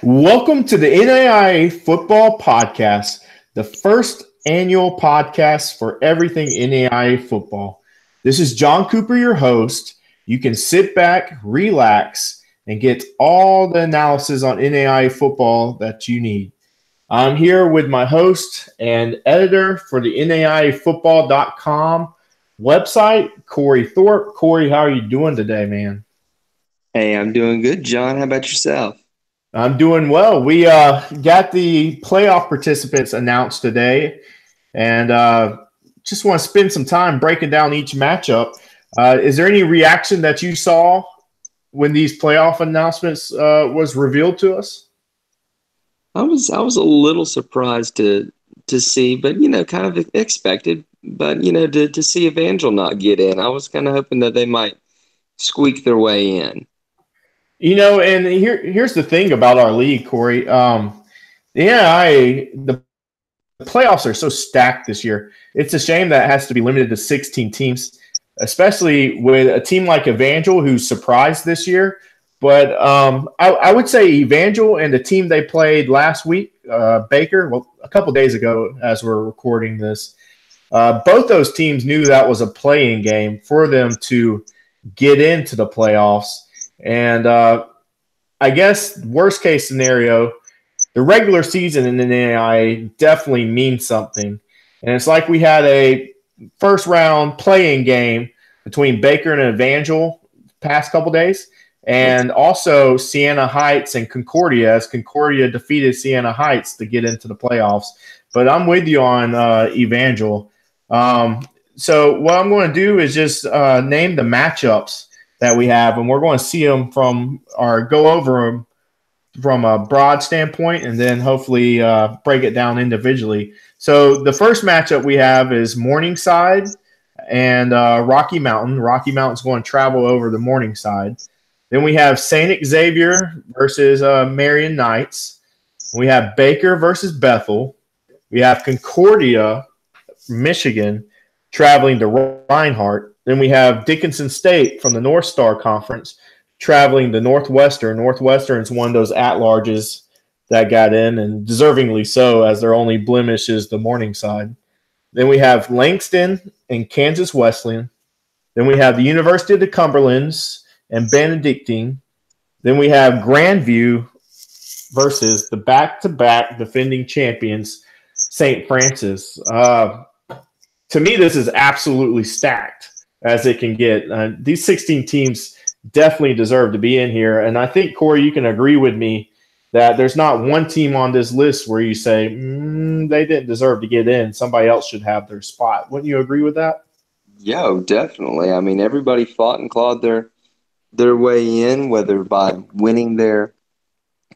Welcome to the NAIA Football Podcast, the first annual podcast for everything NAIA football. This is John Cooper, your host. You can sit back, relax, and get all the analysis on NAIA football that you need. I'm here with my host and editor for the NAIAfootball.com website, Corey Thorpe. Corey, how are you doing today, man? Hey, I'm doing good, John. How about yourself? I'm doing well. We got the playoff participants announced today, and just want to spend some time breaking down each matchup. Is there any reaction that you saw when these playoff announcements was revealed to us? I was a little surprised to see, but kind of expected. But to see Evangel not get in, I was kind of hoping that they might squeak their way in. And here's the thing about our league, Corey. The playoffs are so stacked this year. It's a shame that it has to be limited to 16 teams, especially with a team like Evangel who's surprised this year. But I would say Evangel and the team they played last week, Baker, a couple days ago as we're recording this, both those teams knew that was a playing game for them to get into the playoffs. And I guess worst case scenario, the regular season in the NAIA definitely means something. And it's like we had a first round playing game between Baker and Evangel past couple days, and also Siena Heights and Concordia, as Concordia defeated Siena Heights to get into the playoffs. But I'm with you on Evangel. So what I'm going to do is just name the matchups that we have, and we're going to see them go over them from a broad standpoint, and then hopefully break it down individually. So the first matchup we have is Morningside and Rocky Mountain. Rocky Mountain's going to travel over the Morningside. Then we have St. Xavier versus Marion Knights. We have Baker versus Bethel. We have Concordia, Michigan, traveling to Reinhardt. Then we have Dickinson State from the North Star Conference traveling to Northwestern. Northwestern is one of those at-larges that got in, and deservingly so, as their only blemish is the Morningside. Then we have Langston and Kansas Wesleyan. Then we have the University of the Cumberlands and Benedictine. Then we have Grandview versus the back-to-back defending champions, St. Francis. To me, this is absolutely stacked as it can get. These 16 teams definitely deserve to be in here. And I think, Corey, you can agree with me that there's not one team on this list where you say, they didn't deserve to get in. Somebody else should have their spot. Wouldn't you agree with that? Yeah, definitely. I mean, everybody fought and clawed their way in, whether by winning their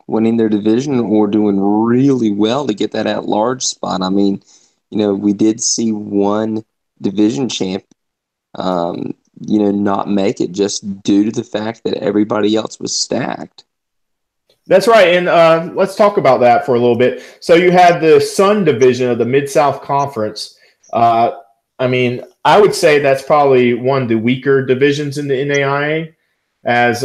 division or doing really well to get that at-large spot. I mean, we did see one division champ not make it just due to the fact that everybody else was stacked. That's right. And let's talk about that for a little bit. So you had the Sun division of the Mid-South Conference. I would say that's probably one of the weaker divisions in the NAIA, as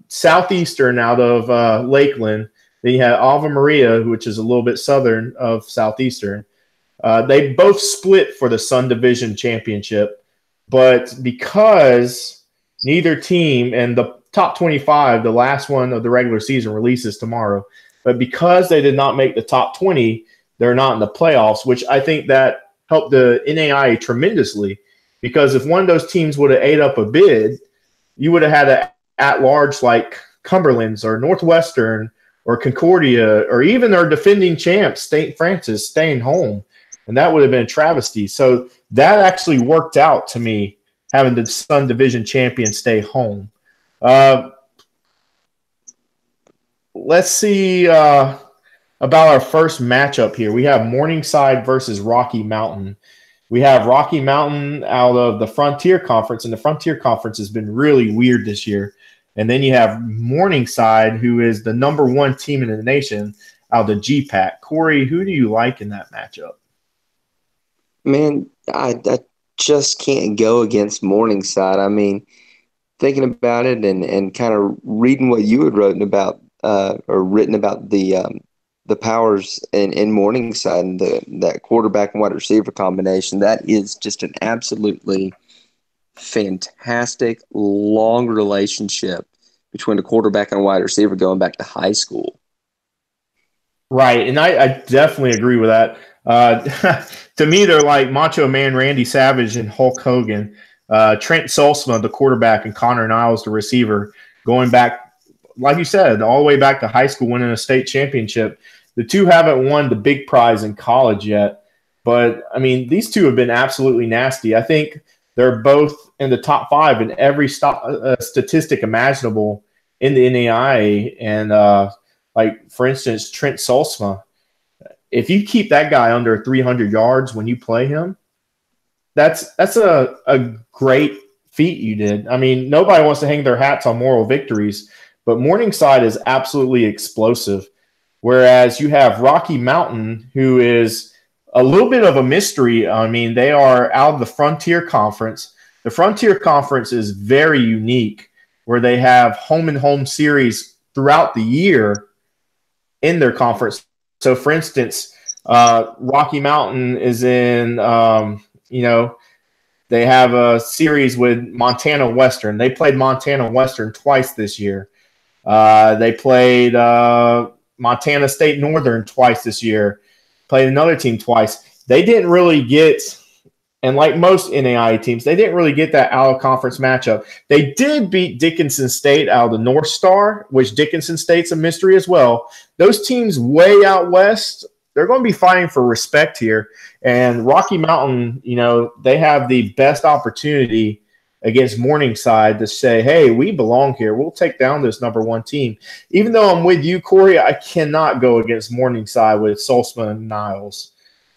Southeastern out of Lakeland. Then you had Ave Maria, which is a little bit southern of Southeastern. They both split for the Sun Division Championship. But because neither team, and the top 25, the last one of the regular season, releases tomorrow, but because they did not make the top 20, they're not in the playoffs, which I think that helped the NAIA tremendously, because if one of those teams would have ate up a bid, you would have had an at-large like Cumberlands or Northwestern or Concordia or even our defending champs, St. Francis, staying home. And that would have been a travesty. So that actually worked out to me, having the Sun Division champion stay home. Let's see about our first matchup here. We have Morningside versus Rocky Mountain. We have Rocky Mountain out of the Frontier Conference, and the Frontier Conference has been really weird this year. And then you have Morningside, who is the number one team in the nation, out of the GPAC. Corey, who do you like in that matchup? Man, I just can't go against Morningside. I mean, thinking about it and kind of reading what you had written about or written about the powers in Morningside and that quarterback and wide receiver combination. That is just an absolutely fantastic long relationship between a quarterback and a wide receiver going back to high school. Right, and I definitely agree with that. To me, they're like Macho Man Randy Savage and Hulk Hogan. Trent Solsma, the quarterback, and Connor Niles, the receiver, going back, like you said, all the way back to high school, winning a state championship. The two haven't won the big prize in college yet, but, I mean, these two have been absolutely nasty. I think they're both in the top 5 in every statistic imaginable in the NAIA, and like, for instance, Trent Solsma, if you keep that guy under 300 yards when you play him, that's a great feat you did. I mean, nobody wants to hang their hats on moral victories, but Morningside is absolutely explosive. Whereas you have Rocky Mountain, who is a little bit of a mystery. I mean, they are out of the Frontier Conference. The Frontier Conference is very unique, where they have home-and-home series throughout the year in their conference. So, for instance, Rocky Mountain is in, they have a series with Montana Western. They played Montana Western twice this year. They played Montana State Northern twice this year. Played another team twice. They didn't really get, and like most NAIA teams, they didn't really get that out-of-conference matchup. They did beat Dickinson State out of the North Star, which Dickinson State's a mystery as well. Those teams way out west, they're going to be fighting for respect here. And Rocky Mountain, they have the best opportunity against Morningside to say, hey, we belong here. We'll take down this number 1 team. Even though I'm with you, Corey, I cannot go against Morningside with Solsma and Niles.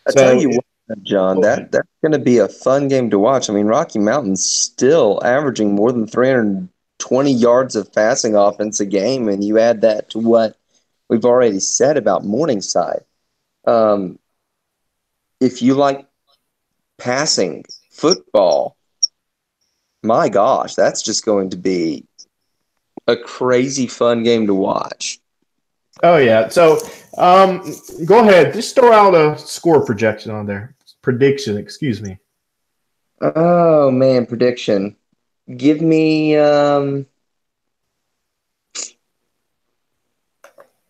I tell you what, John, that's going to be a fun game to watch. I mean, Rocky Mountain's still averaging more than 320 yards of passing offense a game, and you add that to what we've already said about Morningside. If you like passing football, my gosh, that's just going to be a crazy fun game to watch. Oh, yeah. So go ahead. Just throw out a score projection on there. Prediction, excuse me. Oh, man, prediction. Give me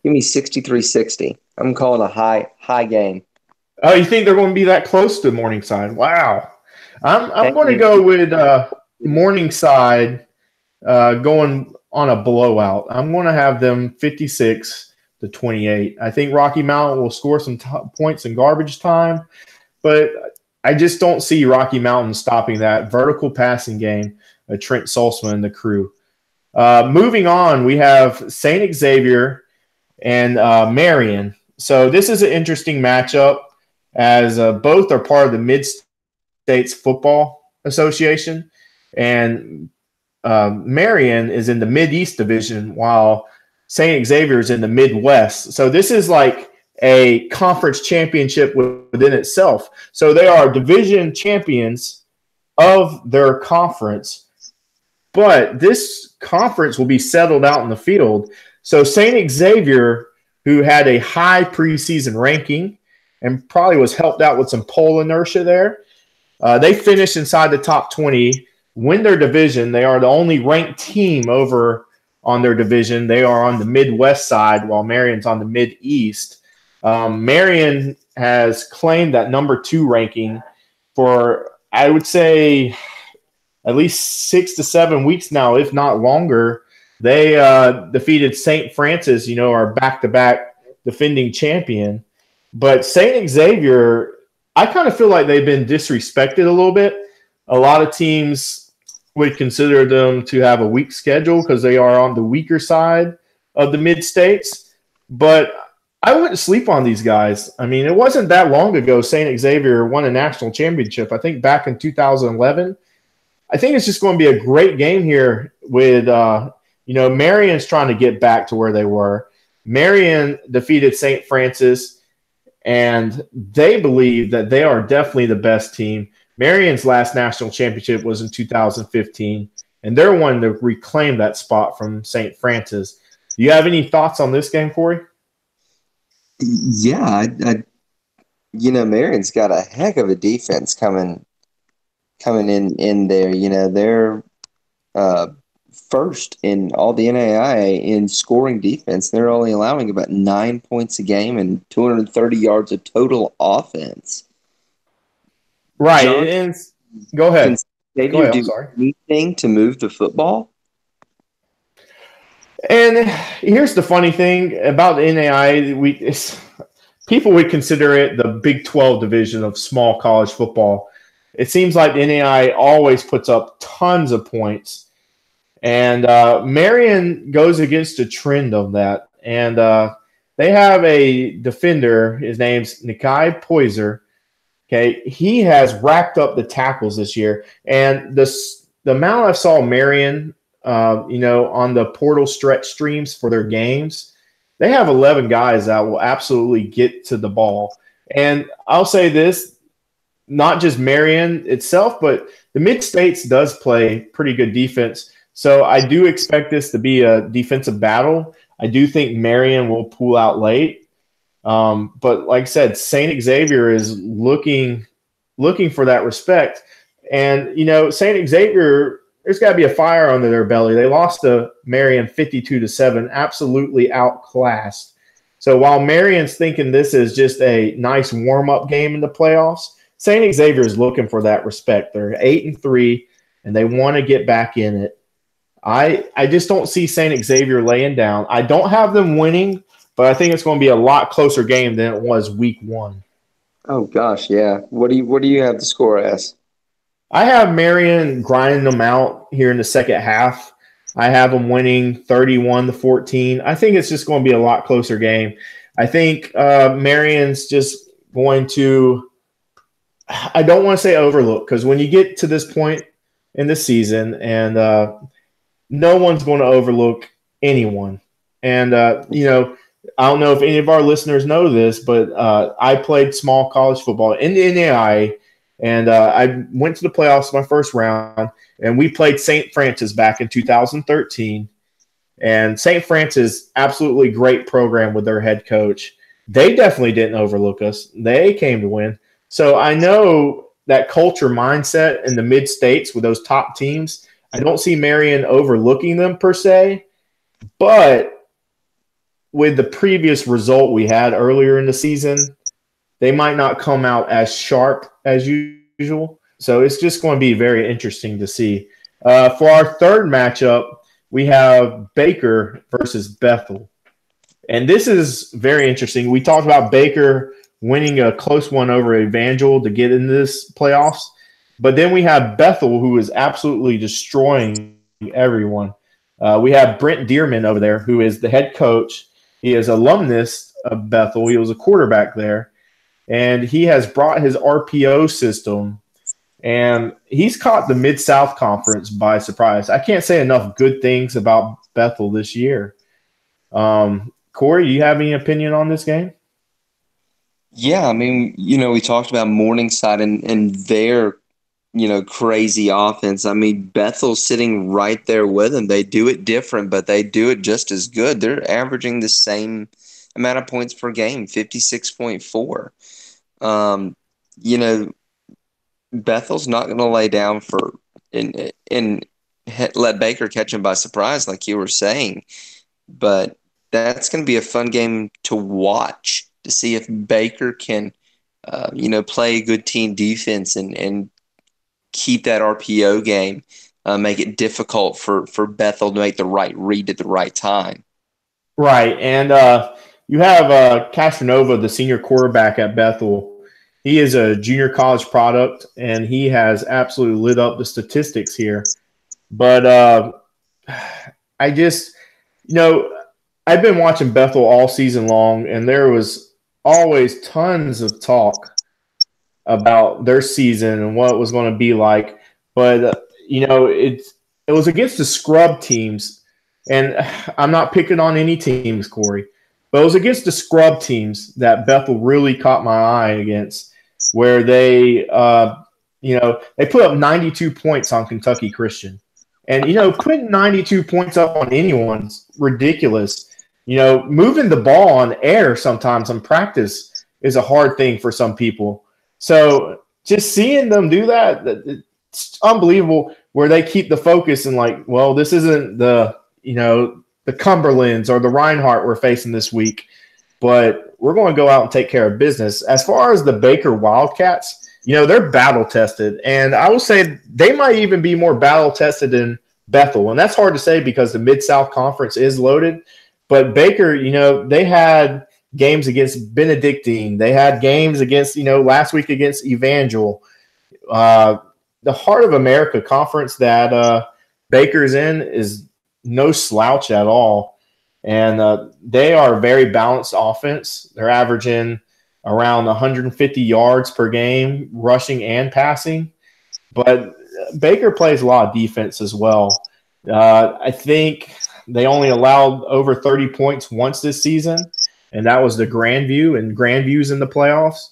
63-60. I'm calling a high game. Oh, you think they're going to be that close to Morningside? Wow. I'm going to go with Morningside going on a blowout. I'm going to have them 56-28. I think Rocky Mountain will score some points in garbage time, but I just don't see Rocky Mountain stopping that vertical passing game of Trent Solsma and the crew. Moving on, we have St. Xavier and Marion. So this is an interesting matchup, as both are part of the Mid-States Football Association, and Marion is in the Mid-East Division, while St. Xavier is in the Midwest. So this is like a conference championship within itself. So they are division champions of their conference, but this conference will be settled out in the field. So St. Xavier, who had a high preseason ranking and probably was helped out with some poll inertia there, they finished inside the top 20, win their division. They are the only ranked team over on their division. They are on the Midwest side, while Marion's on the Mid-East. Marion has claimed that number 2 ranking for, I would say, at least 6 to 7 weeks now, if not longer. They defeated St. Francis, our back-to-back defending champion. But St. Xavier, I kind of feel like they've been disrespected a little bit. A lot of teams would consider them to have a weak schedule because they are on the weaker side of the Mid-States. But I wouldn't sleep on these guys. I mean, it wasn't that long ago St. Xavier won a national championship, I think back in 2011. I think it's just going to be a great game here with, Marion's trying to get back to where they were. Marion defeated St. Francis, and they believe that they are definitely the best team. Marion's last national championship was in 2015, and they're wanting to reclaim that spot from St. Francis. Do you have any thoughts on this game, Corey? Yeah, Marion's got a heck of a defense coming in there. They're uh, first in all the NAIA in scoring defense. They're only allowing about 9 points a game and 230 yards of total offense. Right. John, Go can ahead. Go Xavier ahead. I'm do sorry. anything to move the football? And here's the funny thing about the NAIA. People would consider it the Big 12 division of small college football. It seems like the NAIA always puts up tons of points. And Marion goes against the trend of that. And they have a defender. His name's Nikai Poiser. Okay, he has racked up the tackles this year. And the amount I saw Marion, on the portal stretch streams for their games, they have 11 guys that will absolutely get to the ball. And I'll say this, not just Marion itself, but the Mid-States does play pretty good defense. So I do expect this to be a defensive battle. I do think Marion will pull out late. But like I said, St. Xavier is looking for that respect. And, St. Xavier, there's got to be a fire under their belly. They lost to Marion 52-7, absolutely outclassed. So while Marion's thinking this is just a nice warm-up game in the playoffs, St. Xavier is looking for that respect. They're 8-3, and they want to get back in it. I just don't see St. Xavier laying down. I don't have them winning, but I think it's going to be a lot closer game than it was week 1. Oh gosh, yeah. What do you have the score as? I have Marion grinding them out here in the second half. I have them winning 31-14. I think it's just going to be a lot closer game. I think Marion's just going to – I don't want to say overlook, because when you get to this point in the season and no one's going to overlook anyone. And, I don't know if any of our listeners know this, but I played small college football in the NAIA. And I went to the playoffs my first round, and we played St. Francis back in 2013. And St. Francis, absolutely great program with their head coach. They definitely didn't overlook us. They came to win. So I know that culture mindset in the mid-states with those top teams, I don't see Marion overlooking them per se. But with the previous result we had earlier in the season, they might not come out as sharp as usual. So it's just going to be very interesting to see. For our third matchup, we have Baker versus Bethel. And this is very interesting. We talked about Baker winning a close one over Evangel to get into this playoffs. But then we have Bethel, who is absolutely destroying everyone. We have Brent Dearman over there, who is the head coach. He is alumnus of Bethel. He was a quarterback there. And he has brought his RPO system, and he's caught the Mid-South Conference by surprise. I can't say enough good things about Bethel this year. Corey, do you have any opinion on this game? Yeah, I mean, we talked about Morningside and their, crazy offense. I mean, Bethel's sitting right there with them. They do it different, but they do it just as good. They're averaging the same amount of points per game, 56.4. Bethel's not going to lay down and let Baker catch him by surprise, like you were saying. But that's going to be a fun game to watch to see if Baker can, play good team defense and keep that RPO game, make it difficult for Bethel to make the right read at the right time. Right, and you have Castronova, the senior quarterback at Bethel. He is a junior college product, and he has absolutely lit up the statistics here. But I just, I've been watching Bethel all season long, and there was always tons of talk about their season and what it was going to be like. But, it was against the scrub teams. And I'm not picking on any teams, Corey, but it was against the scrub teams that Bethel really caught my eye against, where they, they put up 92 points on Kentucky Christian. And, putting 92 points up on anyone's ridiculous. Moving the ball on air sometimes in practice is a hard thing for some people. So just seeing them do that, it's unbelievable where they keep the focus and like, well, this isn't the Cumberlands or the Reinhardt we're facing this week, but we're going to go out and take care of business. As far as the Baker Wildcats, they're battle tested, and I will say they might even be more battle tested than Bethel, and that's hard to say because the Mid-South Conference is loaded. But Baker, they had games against Benedictine. They had games against, last week against Evangel. The Heart of America Conference that Baker's in is no slouch at all. And they are a very balanced offense. They're averaging around 150 yards per game, rushing and passing. But Baker plays a lot of defense as well. I think they only allowed over 30 points once this season, and that was the Grandview, and Grandview's in the playoffs.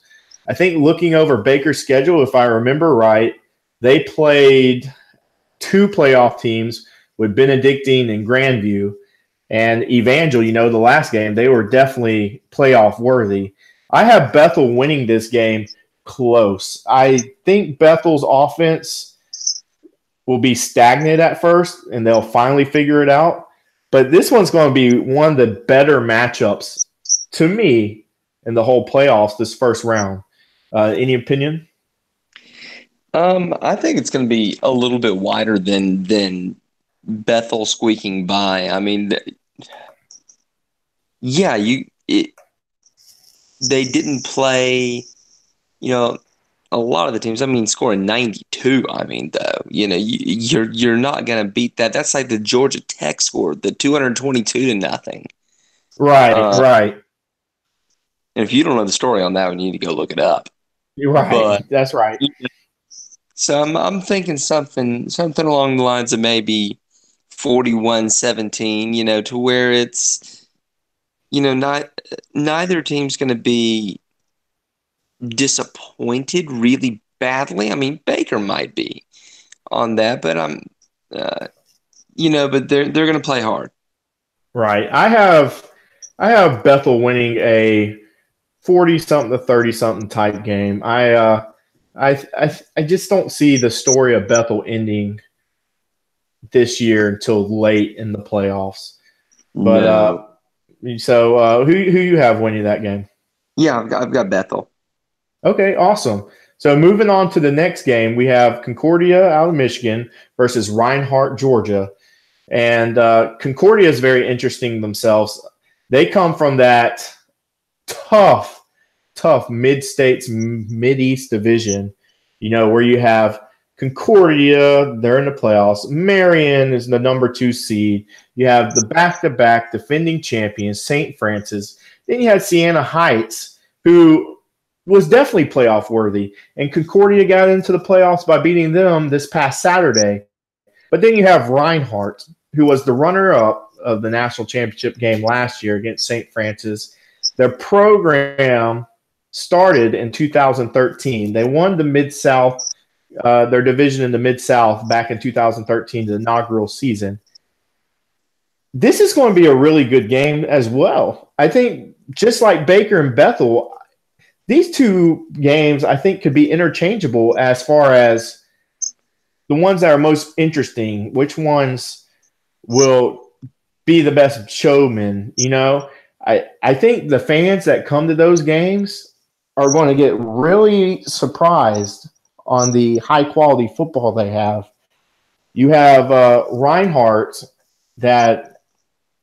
I think looking over Baker's schedule, if I remember right, they played 2 playoff teams with Benedictine and Grandview, and Evangel, the last game, they were definitely playoff worthy. I have Bethel winning this game close. I think Bethel's offense will be stagnant at first, and they'll finally figure it out. But this one's going to be one of the better matchups to me in the whole playoffs this first round. Any opinion? I think it's going to be a little bit wider than Bethel squeaking by. I mean, they didn't play, a lot of the teams. I mean, scoring 92. I mean, though, you're not going to beat that. That's like the Georgia Tech score, the 222-0. Right, right. And if you don't know the story on that one, you need to go look it up. You're right. But, that's right. So I'm thinking something along the lines of maybe 41-17. To where it's, neither team's going to be disappointed really badly. I mean, Baker might be on that, but but they're going to play hard. Right. I have Bethel winning a 40-something to 30-something type game. I just don't see the story of Bethel ending this year until late in the playoffs. But no. So who you have winning that game? Yeah, I've got Bethel. Okay, awesome. So moving on to the next game, we have Concordia out of Michigan versus Reinhardt, Georgia. And Concordia is very interesting themselves. They come from that tough mid-states, mid-east division, where you have Concordia, they're in the playoffs. Marion is the number 2 seed. You have the back-to-back defending champions, St. Francis. Then you had Siena Heights, who was definitely playoff worthy. And Concordia got into the playoffs by beating them this past Saturday. But then you have Reinhardt, who was the runner-up of the national championship game last year against St. Francis. Their program started in 2013. They won the Mid-South, their division in the Mid-South back in 2013, the inaugural season. This is going to be a really good game as well. I think just like Baker and Bethel, these 2 games I think could be interchangeable as far as the ones that are most interesting, which ones will be the best showman. I think the fans that come to those games are going to get really surprised on the high-quality football they have. You have Reinhardt that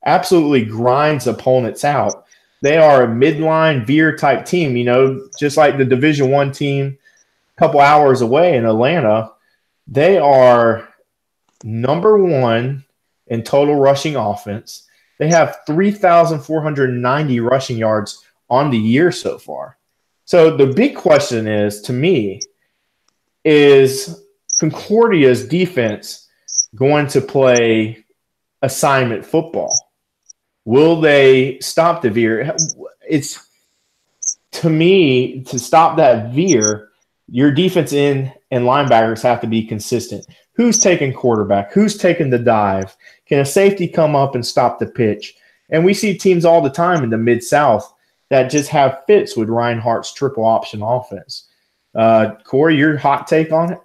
absolutely grinds opponents out. They are a midline veer type team, just like the Division I team a couple hours away in Atlanta. They are number 1 in total rushing offense. They have 3,490 rushing yards on the year so far. So the big question is, to me, is Concordia's defense going to play assignment football? Will they stop the veer? It's, to me, to stop that veer, your defense end and linebackers have to be consistent. Who's taking quarterback? Who's taking the dive? Can a safety come up and stop the pitch? And we see teams all the time in the Mid-South that just have fits with Reinhardt's triple option offense. Corey, your hot take on it?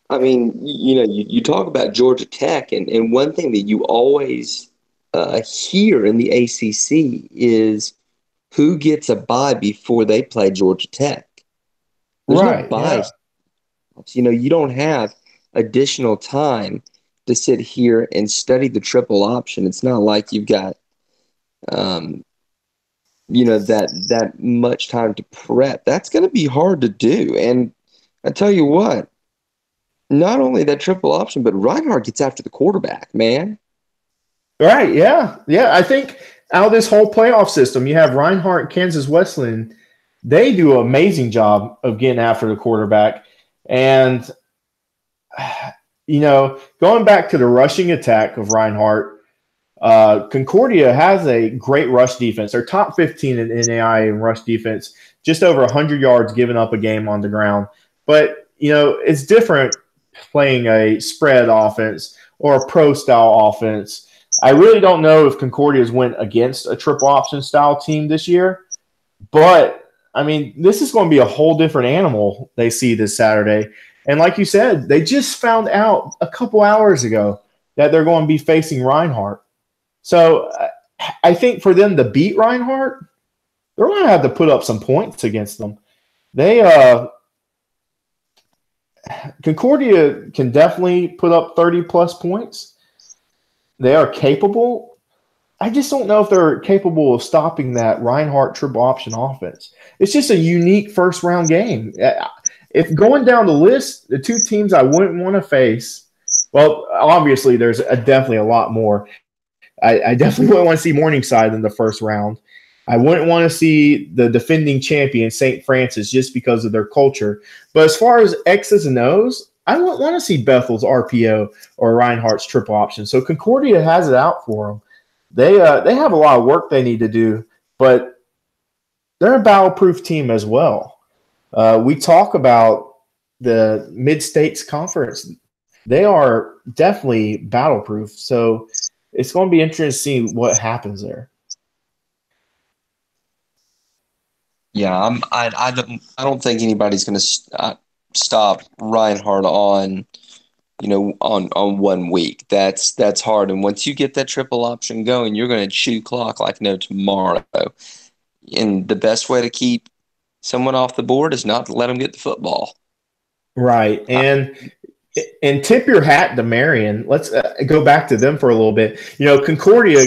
I mean, you talk about Georgia Tech, and one thing that you always hear in the ACC is who gets a bye before they play Georgia Tech. There's no bye. Yeah. You don't have additional time to sit here and study the triple option. It's not like you've got, that much time to prep. That's going to be hard to do. And I tell you what, not only that triple option, but Reinhardt gets after the quarterback, man. Right, yeah. Yeah, I think out of this whole playoff system, you have Reinhardt and Kansas Wesleyan. They do an amazing job of getting after the quarterback. And, going back to the rushing attack of Reinhardt, Concordia has a great rush defense. They're top 15 in NAIA in rush defense, just over 100 yards given up a game on the ground. But, it's different playing a spread offense or a pro-style offense. I really don't know if Concordia's went against a triple option style team this year, but I mean, this is going to be a whole different animal they see this Saturday. And like you said, they just found out a couple hours ago that they're going to be facing Reinhardt. So I think for them to beat Reinhardt, they're going to have to put up some points against them. Concordia can definitely put up 30-plus points. They are capable. I just don't know if they're capable of stopping that Reinhardt triple option offense. It's just a unique first-round game. If going down the list, the two teams I wouldn't want to face, well, obviously there's definitely a lot more. I definitely wouldn't want to see Morningside in the first round. I wouldn't want to see the defending champion, St. Francis, just because of their culture. But as far as X's and O's, I wouldn't want to see Bethel's RPO or Reinhardt's triple option. So Concordia has it out for them. They have a lot of work they need to do, but they're a battle-proof team as well. We talk about the Mid-States Conference. They are definitely battle-proof. So it's going to be interesting to see what happens there. Yeah, I don't think anybody's going to stop Reinhardt on 1 week. That's hard. And once you get that triple option going, you're going to chew clock like no tomorrow. And the best way to keep someone off the board is not to let them get the football. Right. And tip your hat to Marion. Let's go back to them for a little bit. Concordia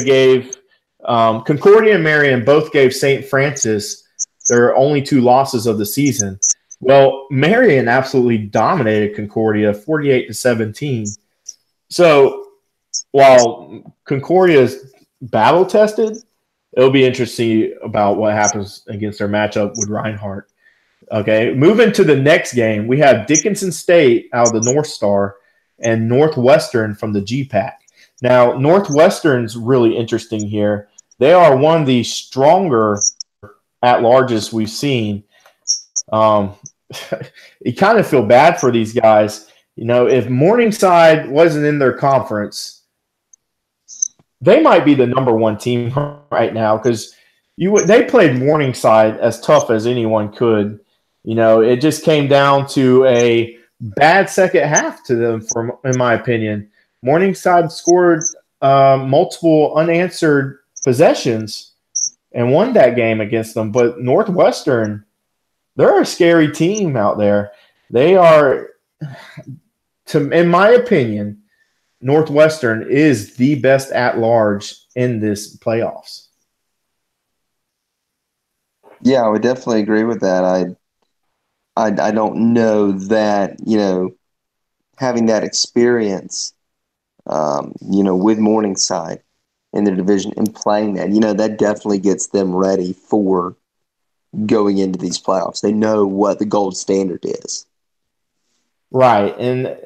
and Marion both gave St. Francis their only 2 losses of the season. Well, Marion absolutely dominated Concordia 48-17. So while Concordia is battle-tested, it'll be interesting about what happens against their matchup with Reinhardt. Okay, moving to the next game, we have Dickinson State out of the North Star and Northwestern from the GPAC. Now, Northwestern's really interesting here. They are one of the stronger at-larges we've seen. You kind of feel bad for these guys. If Morningside wasn't in their conference, they might be the number 1 team right now because they played Morningside as tough as anyone could. It just came down to a bad second half to them, in my opinion. Morningside scored multiple unanswered possessions and won that game against them. But Northwestern, they're a scary team out there. They are, in my opinion, Northwestern is the best at-large in this playoffs. Yeah, I would definitely agree with that. I don't know that, having that experience, with Morningside in their division and playing that, that definitely gets them ready for going into these playoffs. They know what the gold standard is. Right. And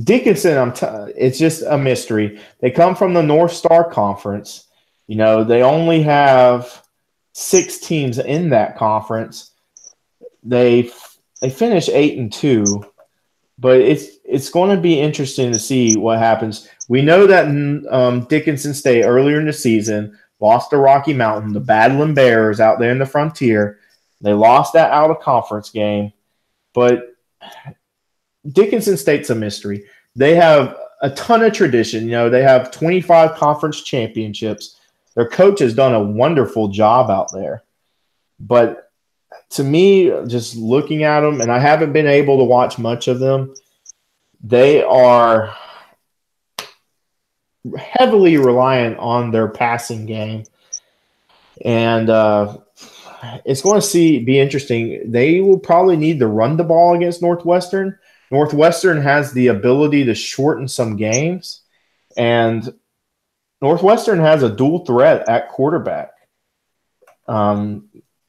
Dickinson, it's just a mystery. They come from the North Star Conference. They only have 6 teams in that conference. They They finished 8-2, but it's going to be interesting to see what happens. We know that Dickinson State earlier in the season lost to Rocky Mountain, the Battling Bears out there in the Frontier. They lost that out of conference game, but Dickinson State's a mystery. They have a ton of tradition. They have 25 conference championships. Their coach has done a wonderful job out there. But to me, just looking at them, and I haven't been able to watch much of them, they are heavily reliant on their passing game. And it's going to be interesting. They will probably need to run the ball against Northwestern. Northwestern has the ability to shorten some games, and Northwestern has a dual threat at quarterback.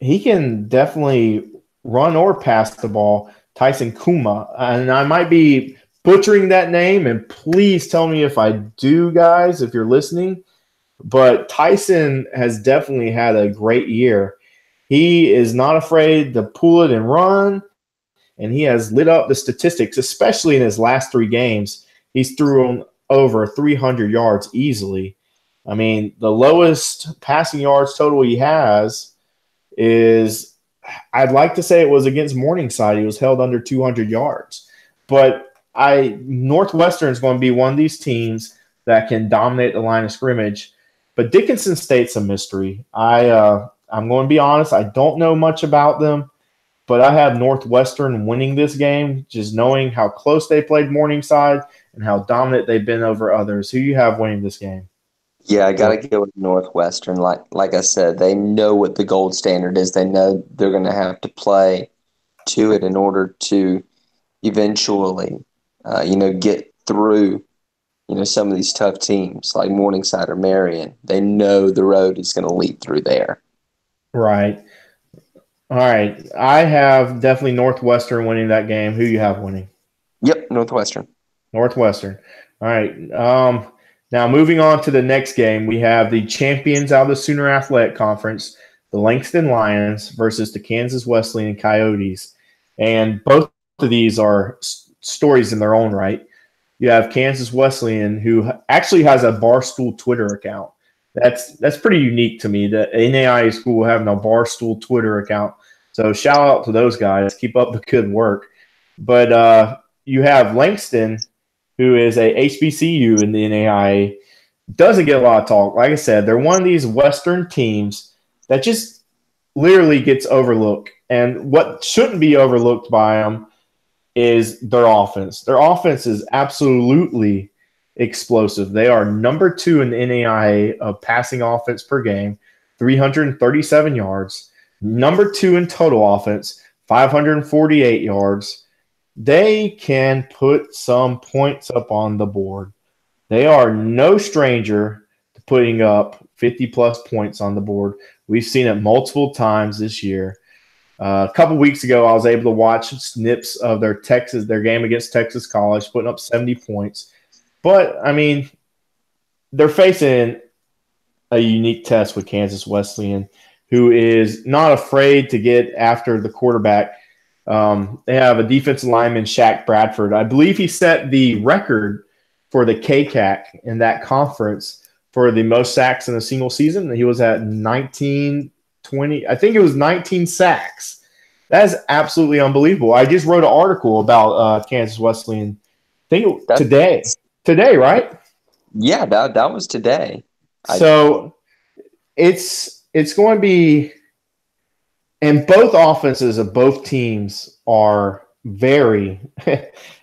He can definitely run or pass the ball, Tyson Kuma. And I might be butchering that name, and please tell me if I do, guys, if you're listening. But Tyson has definitely had a great year. He is not afraid to pull it and run, and he has lit up the statistics, especially in his last 3 games. He's thrown over 300 yards easily. I mean, the lowest passing yards total he has is, I'd like to say it was against Morningside. He was held under 200 yards. But Northwestern is going to be one of these teams that can dominate the line of scrimmage. But Dickinson State's a mystery. I'm going to be honest, I don't know much about them, but I have Northwestern winning this game, just knowing how close they played Morningside and how dominant they've been over others. Who you have winning this game? Yeah, I got to go with Northwestern. Like I said, they know what the gold standard is. They know they're going to have to play to it in order to eventually, get through, some of these tough teams like Morningside or Marion. They know the road is going to lead through there. Right. All right. I have definitely Northwestern winning that game. Who you have winning? Yep, Northwestern. Northwestern. All right. Now, moving on to the next game, we have the champions out of the Sooner Athletic Conference, the Langston Lions versus the Kansas Wesleyan Coyotes. And both of these are stories in their own right. You have Kansas Wesleyan, who actually has a Barstool Twitter account. That's pretty unique to me, the NAIA school having a Barstool Twitter account. So shout out to those guys. Keep up the good work. But you have Langston, who is a HBCU in the NAIA, doesn't get a lot of talk. Like I said, they're one of these Western teams that just literally gets overlooked. And what shouldn't be overlooked by them is their offense. Their offense is absolutely explosive. They are number 2 in the NAIA of passing offense per game, 337 yards. Number 2 in total offense, 548 yards. They can put some points up on the board. They are no stranger to putting up 50-plus points on the board. We've seen it multiple times this year. A couple weeks ago, I was able to watch snips of their game against Texas College, putting up 70 points. But, I mean, they're facing a unique test with Kansas Wesleyan, who is not afraid to get after the quarterback. They have a defensive lineman, Shaq Bradford. I believe he set the record for the KCAC in that conference for the most sacks in a single season. He was at 19, 20. I think it was 19 sacks. That is absolutely unbelievable. I just wrote an article about Kansas Wesleyan. I think today. Today, right? Yeah, that was today. So it's going to be – and both offenses of both teams are very,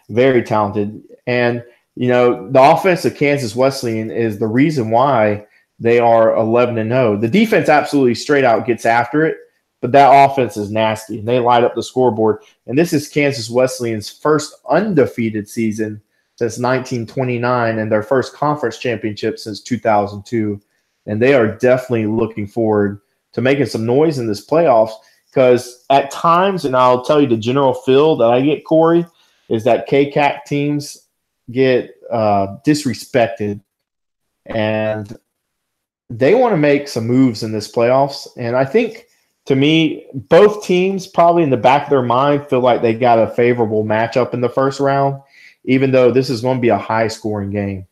very talented. And, the offense of Kansas Wesleyan is the reason why they are 11-0. The defense absolutely straight out gets after it, but that offense is nasty, and they light up the scoreboard. And this is Kansas Wesleyan's first undefeated season since 1929 and their first conference championship since 2002. And they are definitely looking forward to making some noise in this playoffs because at times, and I'll tell you the general feel that I get, Corey, is that KCAC teams get disrespected. And they want to make some moves in this playoffs. And I think to me, both teams probably in the back of their mind feel like they got a favorable matchup in the first round, even though this is going to be a high-scoring game.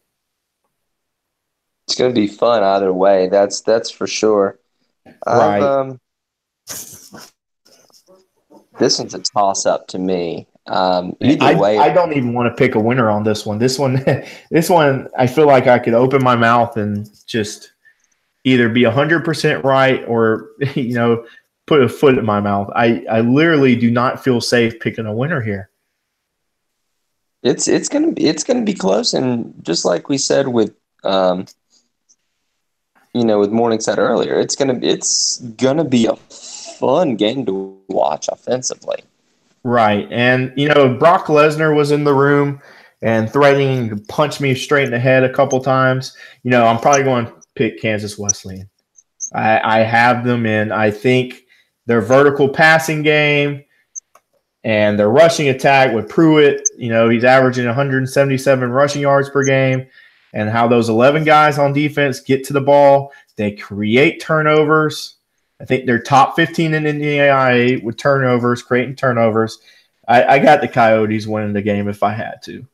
It's going to be fun either way. That's for sure. Right. This one's a toss-up to me. Either way, I don't even want to pick a winner on this one. This one, this one, I feel like I could open my mouth and just either be 100% right or put a foot in my mouth. I literally do not feel safe picking a winner here. it's gonna be close, and just like we said with with Morningside earlier, it's gonna be a fun game to watch offensively. Right. And, Brock Lesnar was in the room and threatening to punch me straight in the head a couple times. I'm probably going to pick Kansas Wesleyan. I have them in. I think their vertical passing game and their rushing attack with Pruitt, he's averaging 177 rushing yards per game, and how those 11 guys on defense get to the ball. They create turnovers. I think they're top 15 in the NAIA with turnovers, creating turnovers. I got the Coyotes winning the game if I had to.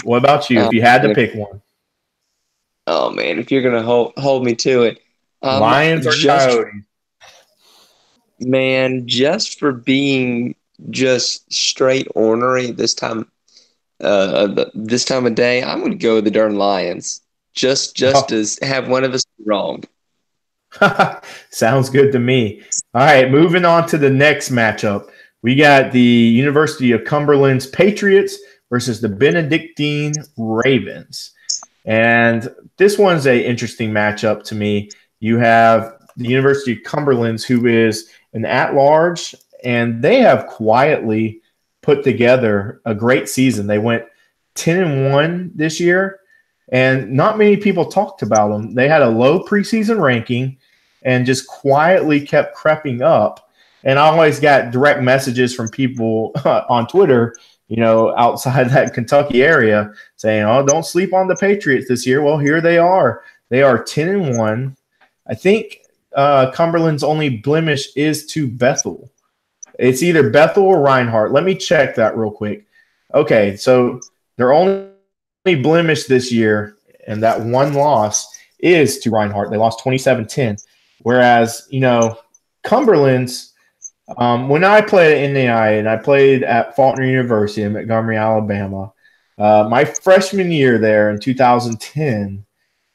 What about you? If you had to pick one? Oh, man, if you're going to hold me to it. Lions or Coyotes? Man, just for being just straight ornery this time of day, I'm going to go with the darn Lions. Just to have one of us wrong. Sounds good to me. All right, moving on to the next matchup. We got the University of Cumberland's Patriots versus the Benedictine Ravens. And this one's an interesting matchup to me. You have the University of Cumberland's, who is an at-large, and they have quietly put together a great season. They went 10-1 this year, and not many people talked about them. They had a low preseason ranking and just quietly kept creeping up. And I always got direct messages from people on Twitter, outside that Kentucky area saying, "Oh, don't sleep on the Patriots this year." Well, here they are. They are 10-1. I think Cumberland's only blemish is to Bethel. It's either Bethel or Reinhardt. Let me check that real quick. Okay, so their only blemish this year, and that one loss is to Reinhardt. They lost 27-10. Whereas, Cumberland's, when I played at NAIA and I played at Faulkner University in Montgomery, Alabama, my freshman year there in 2010,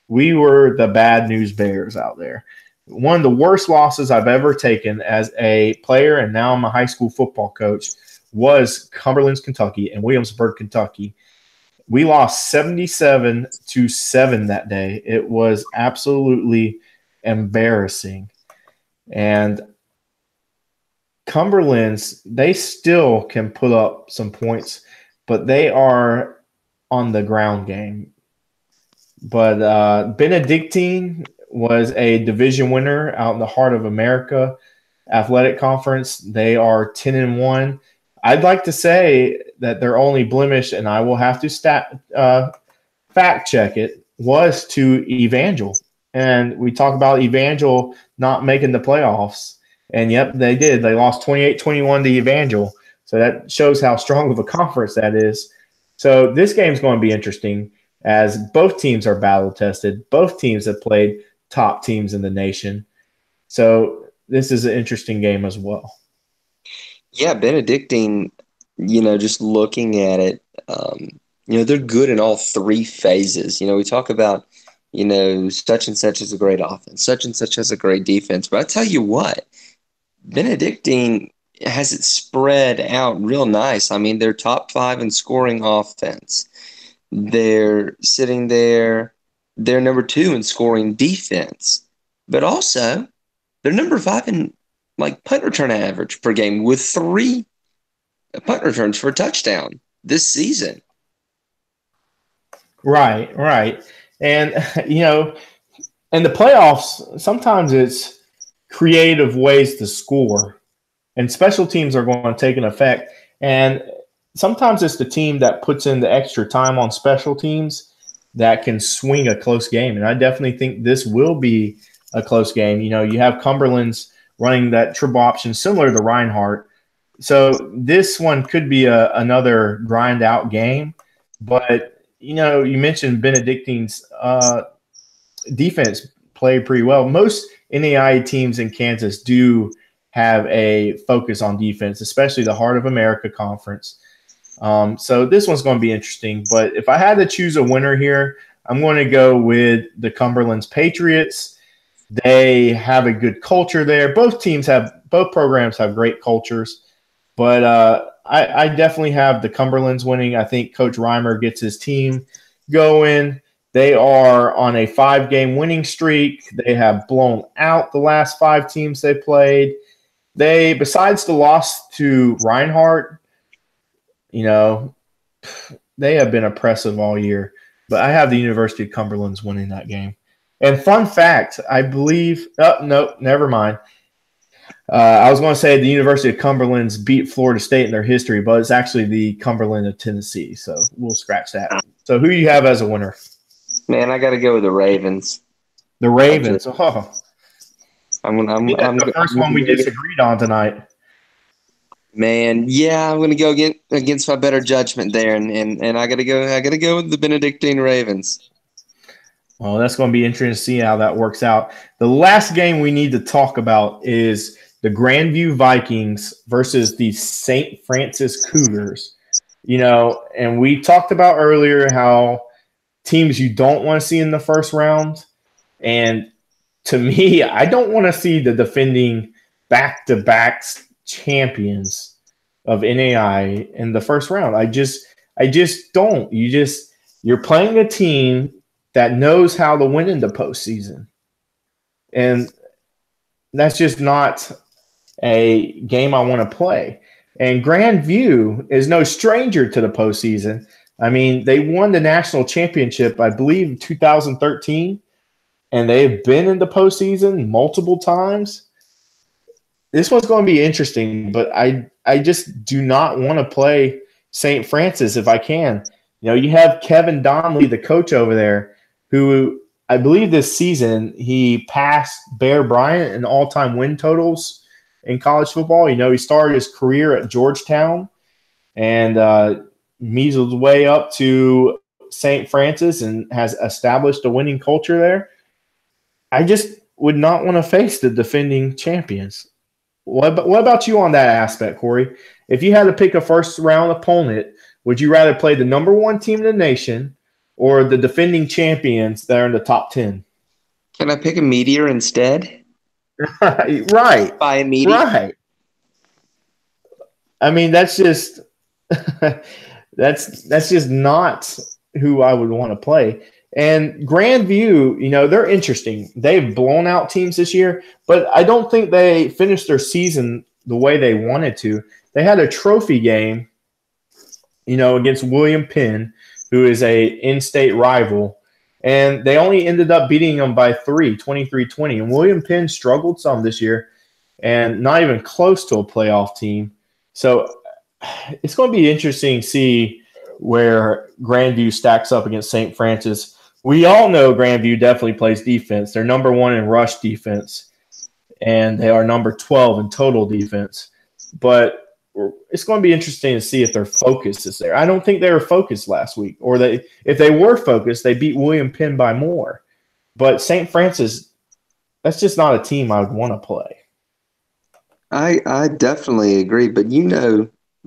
we were the bad news bears out there. One of the worst losses I've ever taken as a player, and now I'm a high school football coach, was Cumberland's Kentucky and Williamsburg, Kentucky. We lost 77-7 that day. It was absolutely embarrassing. And Cumberland's, they still can put up some points, but they are on the ground game. But Benedictine was a division winner out in the Heart of America Athletic Conference. They are 10-1. I'd like to say that their only blemish, and I will have to fact check it, was to Evangel. And we talk about Evangel not making the playoffs. And, yep, they did. They lost 28-21 to Evangel. So that shows how strong of a conference that is. So this game's going to be interesting as both teams are battle-tested. Both teams have played top teams in the nation. So this is an interesting game as well. Yeah, Benedictine, just looking at it, they're good in all three phases. We talk about, such and such is a great offense, such and such has a great defense. But I tell you what, Benedictine has it spread out real nice. I mean, they're top 5 in scoring offense. They're sitting there. They're number 2 in scoring defense. But also, they're number 5 in punt return average per game with 3 punt returns for a touchdown this season. Right. And, in the playoffs, sometimes it's creative ways to score, and special teams are going to take an effect. And sometimes it's the team that puts in the extra time on special teams that can swing a close game. And I definitely think this will be a close game. You have Cumberland's running that triple option similar to Reinhardt. So this one could be another grind out game. But, you mentioned Benedictine's defense played pretty well. Most NAIA teams in Kansas do have a focus on defense, especially the Heart of America Conference. So this one's going to be interesting. But if I had to choose a winner here, I'm going to go with the Cumberland's Patriots. They have a good culture there. Both programs have great cultures. But I definitely have the Cumberlands winning. I think Coach Reimer gets his team going. They are on a 5-game winning streak. They have blown out the last 5 teams they played. Besides the loss to Reinhardt, they have been oppressive all year. But I have the University of Cumberland's winning that game. And fun fact, I believe – no, never mind. I was going to say the University of Cumberland's beat Florida State in their history, but it's actually the Cumberland of Tennessee. So we'll scratch that. So who do you have as a winner? Man, I got to go with the Ravens. The Ravens. That's the first one we disagreed on tonight. Man, yeah, I'm going to go against my better judgment there, and I got to go with the Benedictine Ravens. Well, that's going to be interesting to see how that works out. The last game we need to talk about is the Grandview Vikings versus the St. Francis Cougars. And we talked about earlier how teams you don't want to see in the first round. And to me, I don't want to see the defending back-to-back champions of NAIA in the first round. I just don't. You're playing a team that knows how to win in the postseason. And that's just not a game I want to play. And Grandview is no stranger to the postseason. I mean, they won the national championship, I believe, in 2013, and they've been in the postseason multiple times. This one's going to be interesting, but I just do not want to play St. Francis if I can. You have Kevin Donnelly, the coach over there, who I believe this season he passed Bear Bryant in all-time win totals in college football. He started his career at Georgetown and measled his way up to St. Francis and has established a winning culture there. I just would not want to face the defending champions. What about you on that aspect, Corey? If you had to pick a first-round opponent, would you rather play the number 1 team in the nation or the defending champions that are in the top 10? Can I pick a meteor instead? Right. By a meteor? Right. I mean, that's just that's just not who I would want to play. And Grandview, they're interesting. They've blown out teams this year, but I don't think they finished their season the way they wanted to. They had a trophy game, against William Penn, who is a in-state rival, and they only ended up beating them by 23-20. And William Penn struggled some this year and not even close to a playoff team. So it's going to be interesting to see where Grandview stacks up against St. Francis. We all know Grandview definitely plays defense. They're number 1 in rush defense, and they are number 12 in total defense. But it's going to be interesting to see if their focus is there. I don't think they were focused last week, or if they were focused, they beat William Penn by more. But St. Francis, that's just not a team I would want to play. I definitely agree, but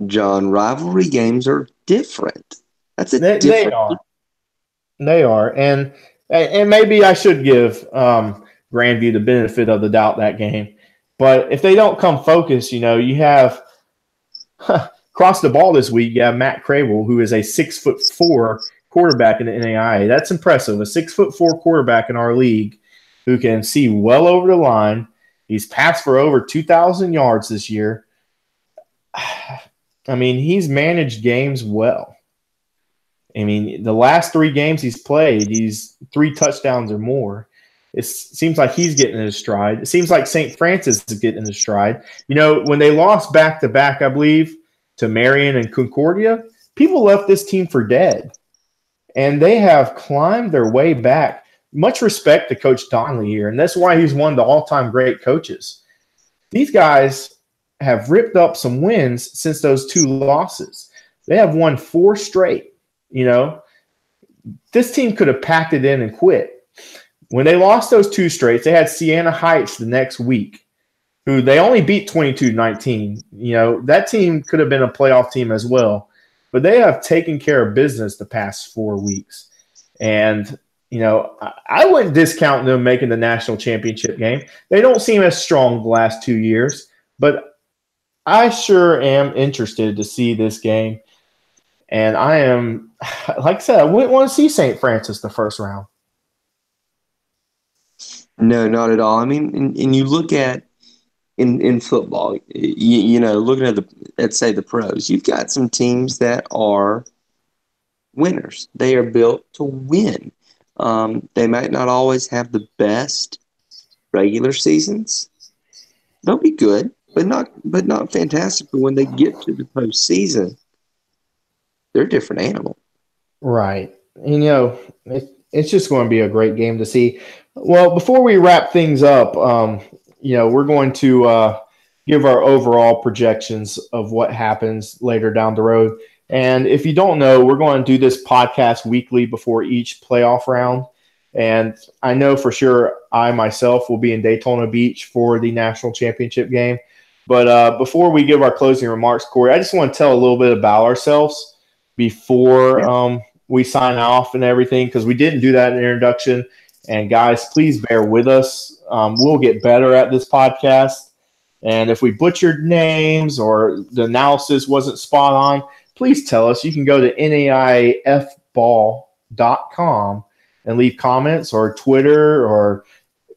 John, rivalry games are different. They are, and maybe I should give Grandview the benefit of the doubt that game. But if they don't come focused, you have across the ball this week. You have Matt Crable, who is a 6'4" quarterback in the NAIA. That's impressive. A 6'4" quarterback in our league who can see well over the line. He's passed for over 2,000 yards this year. I mean, he's managed games well. I mean, the last 3 games he's played, he's 3 touchdowns or more. It seems like he's getting in his stride. It seems like St. Francis is getting in his stride. When they lost back-to-back, I believe, to Marion and Concordia, people left this team for dead. And they have climbed their way back. Much respect to Coach Donnelly here, and that's why he's one of the all-time great coaches. These guys have ripped up some wins since those 2 losses. They have won 4 straight. You know, this team could have packed it in and quit. When they lost those 2 straights, they had Siena Heights the next week, who they only beat 22-19. You know, that team could have been a playoff team as well, but they have taken care of business the past 4 weeks. And, you know, I wouldn't discount them making the national championship game. They don't seem as strong the last 2 years, but I sure am interested to see this game. And I am, like I said, I wouldn't want to see St. Francis the first round. No, not at all. I mean, and you look at in football, you know, looking at say the pros, you've got some teams that are winners. They are built to win. They might not always have the best regular seasons. They'll be good, but not fantastic. But when they get to the postseason, they're a different animal. Right. And, you know, it's just going to be a great game to see. Well, before we wrap things up, you know, we're going to give our overall projections of what happens later down the road. And if you don't know, we're going to do this podcast weekly before each playoff round. And I know for sure I myself will be in Daytona Beach for the national championship game. But before we give our closing remarks, Corey, I just want to tell a little bit about ourselves before we sign off and everything, because we didn't do that in the introduction. And guys, please bear with us. We'll get better at this podcast. And if we butchered names or the analysis wasn't spot on, please tell us. You can go to naifball.com and leave comments, or Twitter, or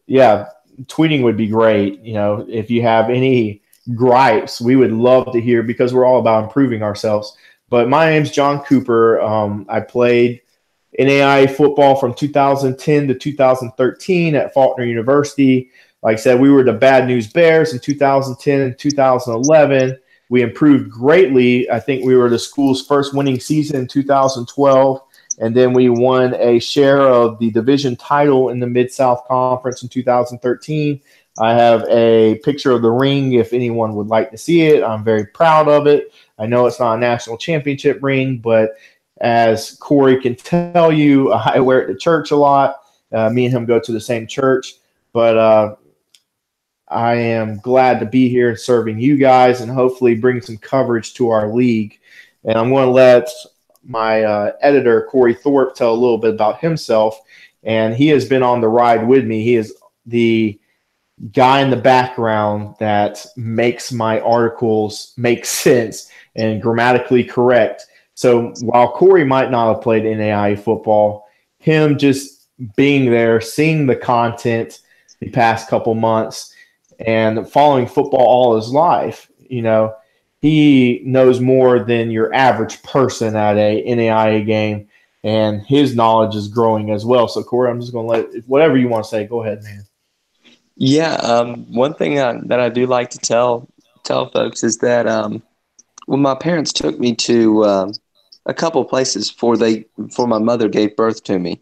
tweeting would be great. You know, if you have any gripes, we would love to hear, because we're all about improving ourselves. But my name's John Cooper. I played NAIA football from 2010 to 2013 at Faulkner University. Like I said, we were the Bad News Bears in 2010 and 2011. We improved greatly. I think we were the school's first winning season in 2012. And then we won a share of the division title in the Mid-South Conference in 2013. I have a picture of the ring if anyone would like to see it. I'm very proud of it. I know it's not a national championship ring, but as Corey can tell you, I wear it to church a lot. Me and him go to the same church. But I am glad to be here serving you guys and hopefully bring some coverage to our league. And I'm going to let my editor, Corey Thorpe, tell a little bit about himself. And he has been on the ride with me. He is the guy in the background that makes my articles make sense and grammatically correct. So while Corey might not have played NAIA football, him just being there, seeing the content the past couple months, and following football all his life, you know, he knows more than your average person at a NAIA game, and his knowledge is growing as well. So, Corey, I'm just going to let whatever you want to say. Go ahead, man. Yeah, one thing that I do like to tell folks is that when my parents took me to a couple places before my mother gave birth to me.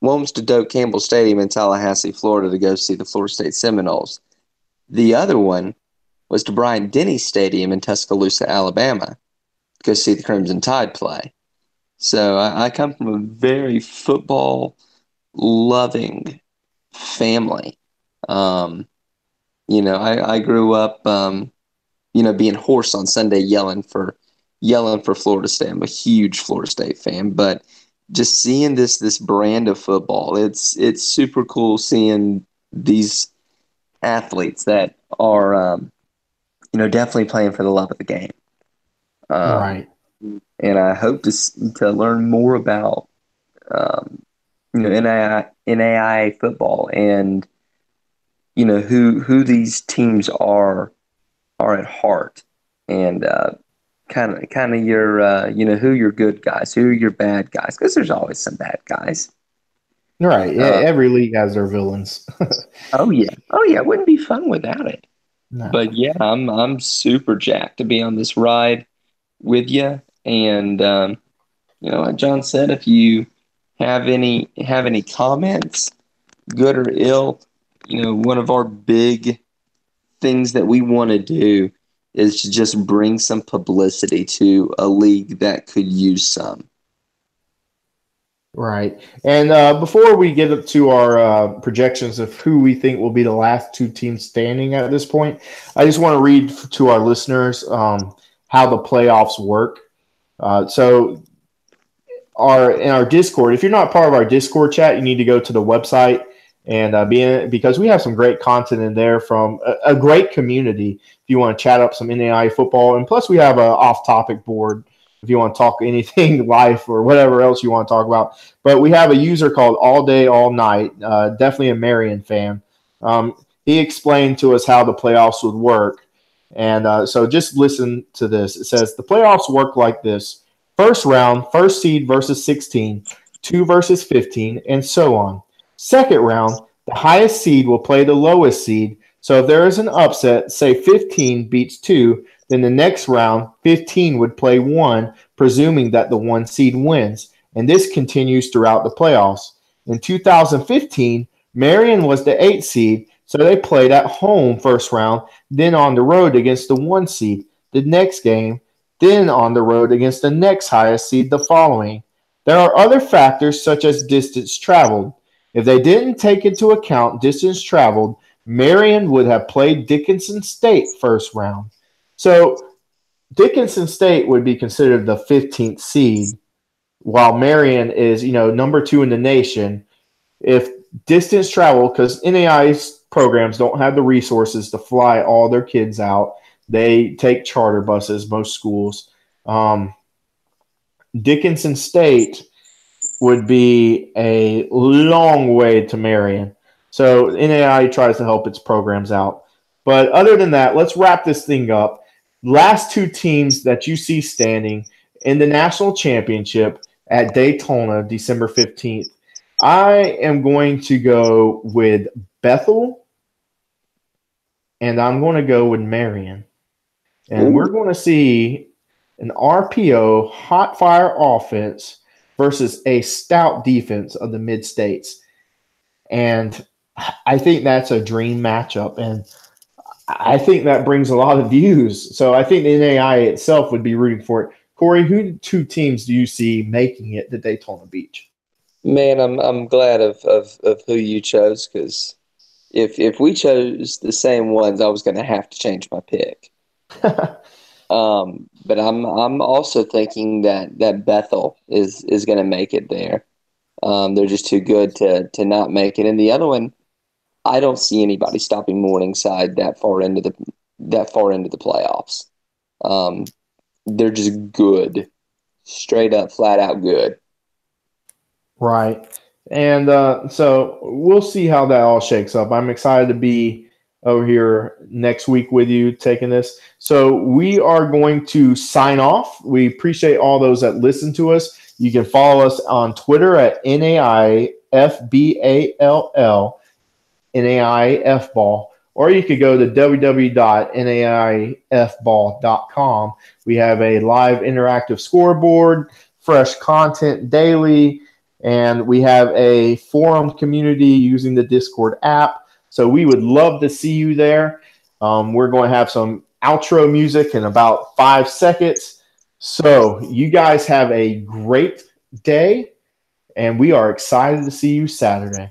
One was to Doak Campbell Stadium in Tallahassee, Florida, to go see the Florida State Seminoles. The other one was to Bryant-Denny Stadium in Tuscaloosa, Alabama, to go see the Crimson Tide play. So I come from a very football-loving family. You know, I grew up, you know, being hoarse on Sunday yelling for Florida State. I'm a huge Florida State fan, but just seeing this brand of football, it's super cool seeing these athletes that are, you know, definitely playing for the love of the game. Right. And I hope to learn more about, you know, NAIA football and, you know, who these teams are at heart, and kind of your you know, who your good guys, who are your bad guys, because there's always some bad guys. Right. Every league has their villains. Oh yeah, it wouldn't be fun without it. No. But yeah, I'm super jacked to be on this ride with you, and you know, like John said, if you have any comments, good or ill, you know, one of our big things that we want to do is to just bring some publicity to a league that could use some. Right. And before we get up to our projections of who we think will be the last two teams standing at this point, I just want to read to our listeners how the playoffs work. So in our Discord, if you're not part of our Discord chat, you need to go to the website and be in it, because we have some great content in there from a great community. If you want to chat up some NAIA football, and plus we have an off-topic board if you want to talk anything life or whatever else you want to talk about. But we have a user called All Day All Night, definitely a Marion fan. He explained to us how the playoffs would work, and so just listen to this. It says the playoffs work like this: first round, first seed versus 16, 2 versus 15, and so on. Second round, the highest seed will play the lowest seed. So if there is an upset, say 15 beats 2, then the next round, 15 would play 1, presuming that the 1 seed wins. And this continues throughout the playoffs. In 2015, Marion was the 8th seed, so they played at home first round, then on the road against the 1 seed the next game, then on the road against the next highest seed the following. There are other factors such as distance traveled. If they didn't take into account distance traveled, Marion would have played Dickinson State first round. So Dickinson State would be considered the 15th seed, while Marion is, number 2 in the nation. If distance travel, because NAIA's programs don't have the resources to fly all their kids out, they take charter buses, most schools. Dickinson State would be a long way to Marion. So NAIA tries to help its programs out. But other than that, let's wrap this thing up. Last two teams that you see standing in the national championship at Daytona, December 15th. I am going to go with Bethel, and I'm going to go with Marion. And we're going to see an RPO hot fire offense versus a stout defense of the mid-states. And I think that's a dream matchup, and I think that brings a lot of views. So I think the NAIA itself would be rooting for it. Corey, who 2 teams do you see making it to Daytona Beach? Man, I'm glad of who you chose, because if we chose the same ones, I was going to have to change my pick. But I'm also thinking that Bethel is going to make it there. They're just too good to not make it. And the other one, I don't see anybody stopping Morningside that far into the playoffs. They're just good, straight up, flat out good. Right. And so we'll see how that all shakes up. I'm excited to be over here next week with you taking this. So we are going to sign off. We appreciate all those that listen to us. You can follow us on Twitter at NAIFBALL, NAIFball, or you could go to www.naifball.com. We have a live interactive scoreboard, fresh content daily, and we have a forum community using the Discord app. So we would love to see you there. We're going to have some outro music in about 5 seconds. So you guys have a great day, and we are excited to see you Saturday.